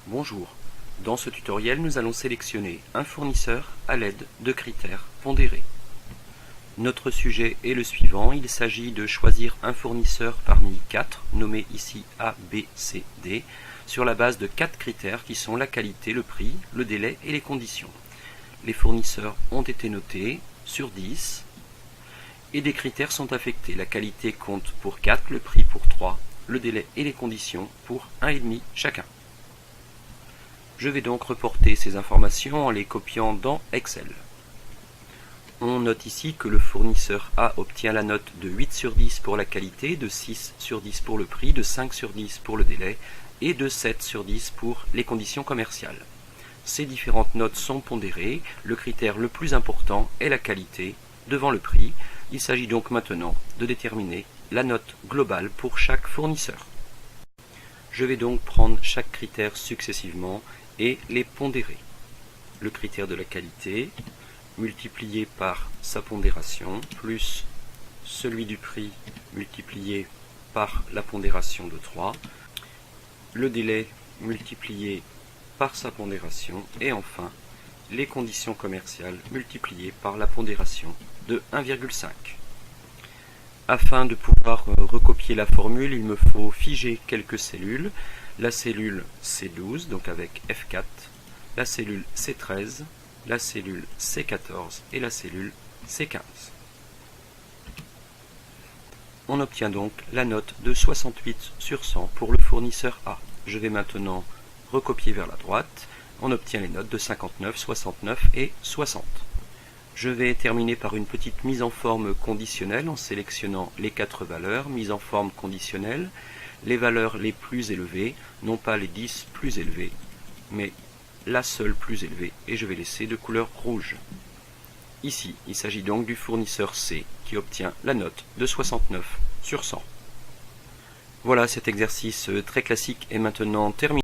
Bonjour, dans ce tutoriel nous allons sélectionner un fournisseur à l'aide de critères pondérés. Notre sujet est le suivant, il s'agit de choisir un fournisseur parmi 4, nommé ici A, B, C, D, sur la base de 4 critères qui sont la qualité, le prix, le délai et les conditions. Les fournisseurs ont été notés sur 10 et des critères sont affectés. La qualité compte pour 4, le prix pour 3, le délai et les conditions pour 1,5 chacun. Je vais donc reporter ces informations en les copiant dans Excel. On note ici que le fournisseur A obtient la note de 8 sur 10 pour la qualité, de 6 sur 10 pour le prix, de 5 sur 10 pour le délai et de 7 sur 10 pour les conditions commerciales. Ces différentes notes sont pondérées. Le critère le plus important est la qualité devant le prix. Il s'agit donc maintenant de déterminer la note globale pour chaque fournisseur. Je vais donc prendre chaque critère successivement et les pondérer. Le critère de la qualité multiplié par sa pondération plus celui du prix multiplié par la pondération de 3, le délai multiplié par sa pondération et enfin les conditions commerciales multipliées par la pondération de 1,5. Afin de pouvoir recopier la formule, il me faut figer quelques cellules. La cellule C12, donc avec F4, la cellule C13, la cellule C14 et la cellule C15. On obtient donc la note de 68 sur 100 pour le fournisseur A. Je vais maintenant recopier vers la droite. On obtient les notes de 59, 69 et 60. Je vais terminer par une petite mise en forme conditionnelle en sélectionnant les 4 valeurs, mise en forme conditionnelle, les valeurs les plus élevées, non pas les 10 plus élevés, mais la seule plus élevée, et je vais laisser de couleur rouge. Ici, il s'agit donc du fournisseur C qui obtient la note de 69 sur 100. Voilà, cet exercice très classique est maintenant terminé.